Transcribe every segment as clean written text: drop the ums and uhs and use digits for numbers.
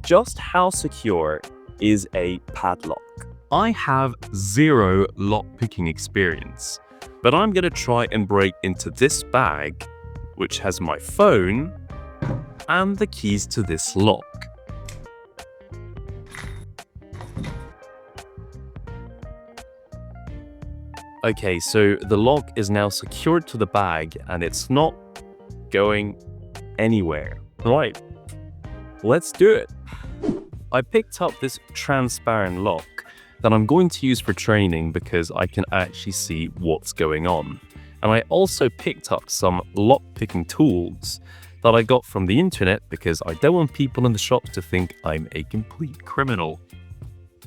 Just how secure is a padlock? I have zero lock-picking experience, but I'm gonna try and break into this bag, which has my phone and the keys to this lock. Okay, so the lock is now secured to the bag and it's not going anywhere. Right, let's do it. I picked up this transparent lock that I'm going to use for training because I can actually see what's going on. And I also picked up some lock-picking tools that I got from the internet because I don't want people in the shops to think I'm a complete criminal.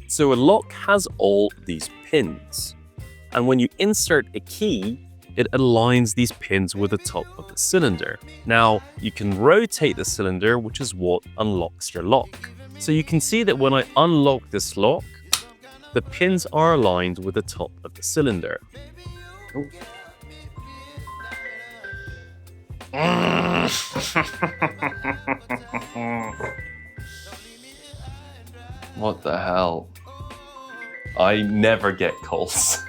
So a lock has all these pins, and when you insert a key, it aligns these pins with the top of the cylinder. Now, you can rotate the cylinder, which is what unlocks your lock. So you can see that when I unlock this lock, the pins are aligned with the top of the cylinder. What the hell? I never get calls.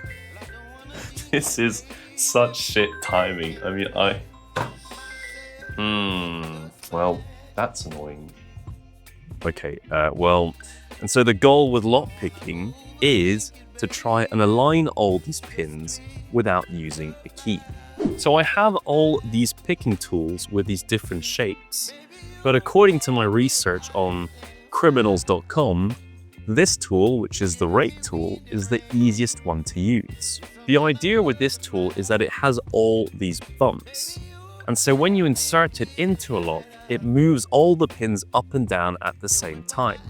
This is such shit timing. I mean, well, that's annoying. Okay, and so the goal with lockpicking is to try and align all these pins without using a key. So I have all these picking tools with these different shapes, but according to my research on criminals.com, this tool, which is the rake tool, is the easiest one to use. The idea with this tool is that it has all these bumps. And so when you insert it into a lock, it moves all the pins up and down at the same time.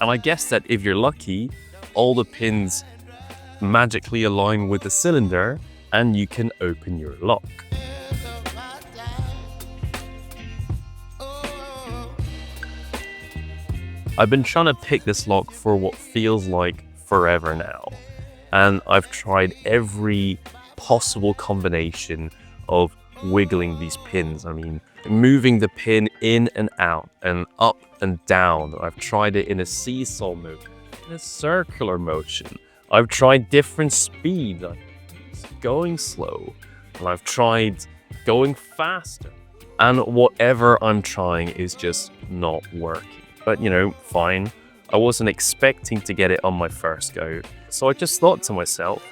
And I guess that if you're lucky, all the pins magically align with the cylinder and you can open your lock. I've been trying to pick this lock for what feels like forever now. And I've tried every possible combination of wiggling these pins. I mean, moving the pin in and out and up and down. I've tried it in a seesaw mode, in a circular motion. I've tried different speed, going slow, and I've tried going faster. And whatever I'm trying is just not working. But you know, fine. I wasn't expecting to get it on my first go. So I just thought to myself,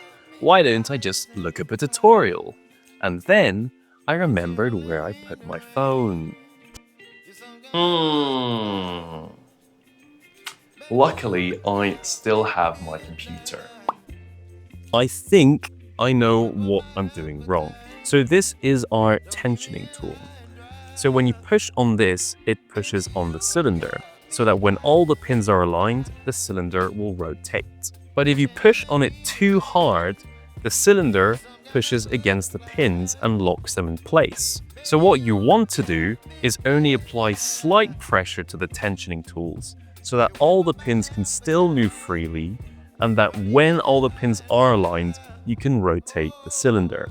why don't I just look up a tutorial? And then I remembered where I put my phone. Luckily, I still have my computer. I think I know what I'm doing wrong. So this is our tensioning tool. So when you push on this, it pushes on the cylinder, so that when all the pins are aligned, the cylinder will rotate. But if you push on it too hard, the cylinder pushes against the pins and locks them in place. So what you want to do is only apply slight pressure to the tensioning tools so that all the pins can still move freely, and that when all the pins are aligned, you can rotate the cylinder.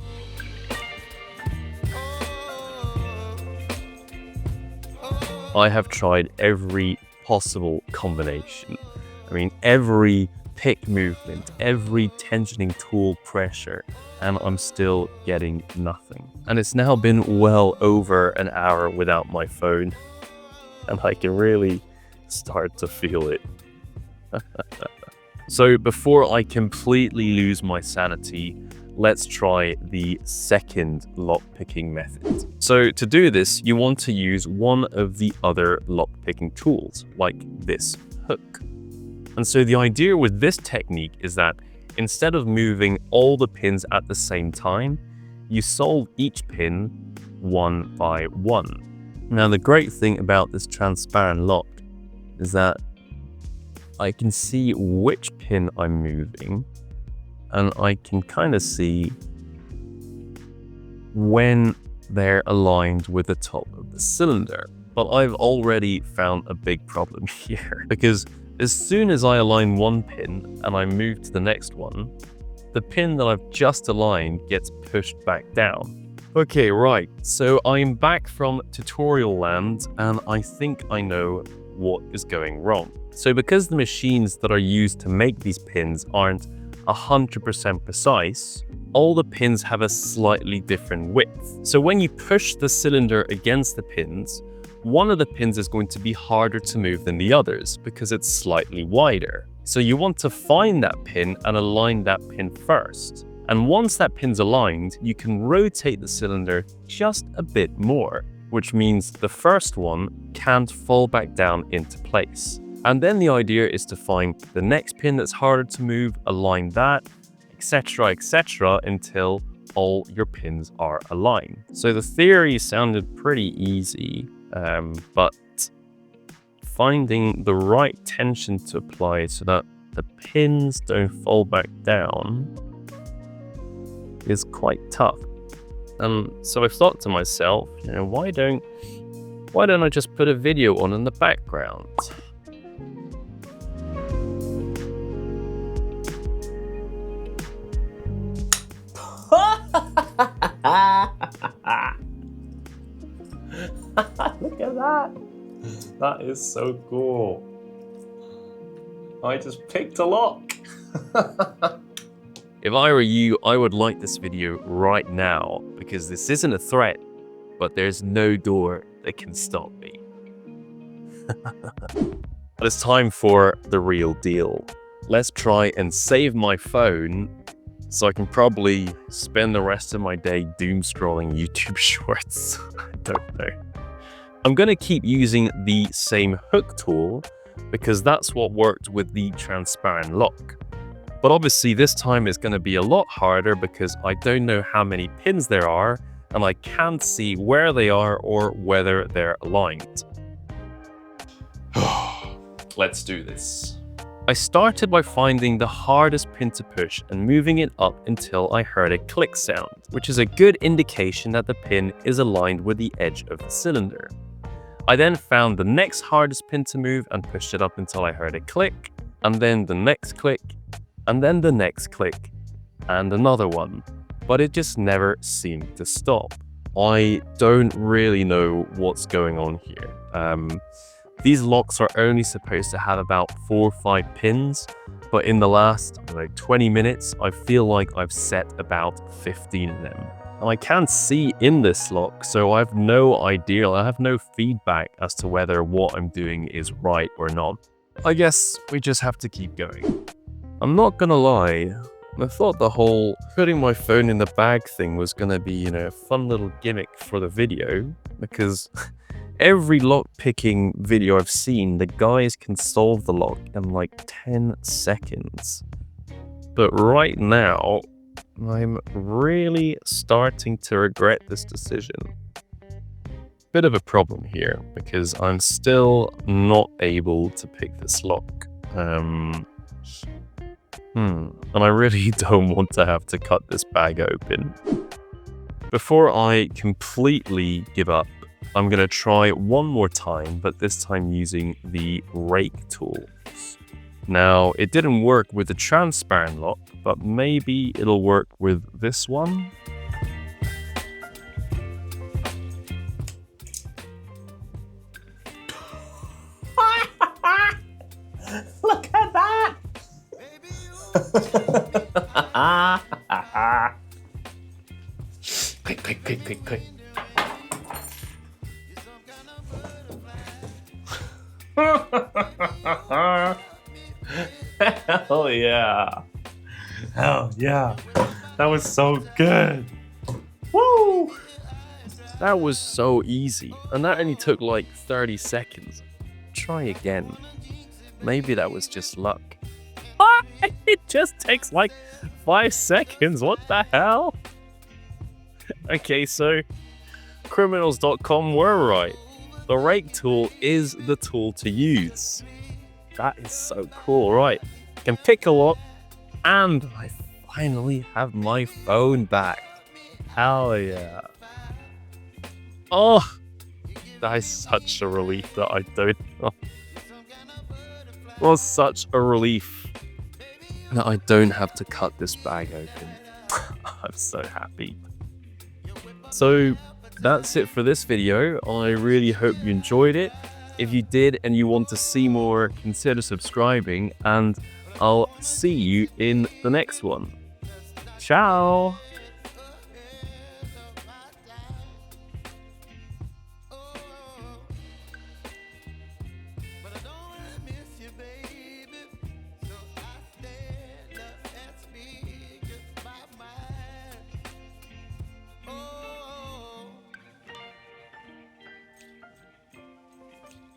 I have tried every possible combination. I mean, every pick movement, every tensioning tool pressure, and I'm still getting nothing. And it's now been well over an hour without my phone, and I can really start to feel it. So before I completely lose my sanity, let's try the second lock-picking method. So to do this, you want to use one of the other lock-picking tools, like this hook. And so the idea with this technique is that instead of moving all the pins at the same time, you solve each pin one by one. Now the great thing about this transparent lock is that I can see which pin I'm moving, and I can kind of see when they're aligned with the top of the cylinder. But I've already found a big problem here, because as soon as I align one pin and I move to the next one, the pin that I've just aligned gets pushed back down. Okay, right, so I'm back from tutorial land, and I think I know what is going wrong. So because the machines that are used to make these pins aren't 100% precise, all the pins have a slightly different width. So when you push the cylinder against the pins, one of the pins is going to be harder to move than the others because it's slightly wider. So you want to find that pin and align that pin first. And once that pin's aligned, you can rotate the cylinder just a bit more, which means the first one can't fall back down into place. And then the idea is to find the next pin that's harder to move, align that, etc., until all your pins are aligned. So the theory sounded pretty easy, but finding the right tension to apply so that the pins don't fall back down is quite tough. So I thought to myself, why don't I just put a video on in the background? Look at that. That is so cool. I just picked a lock. If I were you, I would like this video right now because this isn't a threat, but there's no door that can stop me. But it's time for the real deal. Let's try and save my phone so I can probably spend the rest of my day doom scrolling YouTube shorts. I don't know. I'm going to keep using the same hook tool because that's what worked with the transparent lock. But obviously this time it's going to be a lot harder because I don't know how many pins there are and I can't see where they are or whether they're aligned. Let's do this. I started by finding the hardest pin to push and moving it up until I heard a click sound, which is a good indication that the pin is aligned with the edge of the cylinder. I then found the next hardest pin to move and pushed it up until I heard a click, and then the next click, and then the next click, and another one, but it just never seemed to stop. I don't really know what's going on here. These locks are only supposed to have about 4 or 5 pins, but in the last 20 minutes, I feel like I've set about 15 of them. And I can't see in this lock, so I have no idea, I have no feedback as to whether what I'm doing is right or not. I guess we just have to keep going. I'm not gonna lie, I thought the whole putting my phone in the bag thing was gonna be, a fun little gimmick for the video, because every lock picking video I've seen, the guys can solve the lock in like 10 seconds. But right now, I'm really starting to regret this decision. Bit of a problem here, because I'm still not able to pick this lock. And I really don't want to have to cut this bag open. Before I completely give up, I'm going to try one more time, but this time using the rake tool. Now, it didn't work with the transparent lock, but maybe it'll work with this one. Look at that! Quick. Hell yeah. Hell yeah. That was so good. Woo! That was so easy, and that only took like 30 seconds. Try again. Maybe that was just luck. It just takes like 5 seconds, what the hell? Okay, so criminals.com were right. The rake tool is the tool to use. That is so cool, right? I can pick a lock, and I finally have my phone back. Hell yeah. Oh, that is such a relief that I don't know. It was such a relief that I don't have to cut this bag open. I'm so happy. So that's it for this video. I really hope you enjoyed it. If you did and you want to see more, consider subscribing, and I'll see you in the next one. Ciao!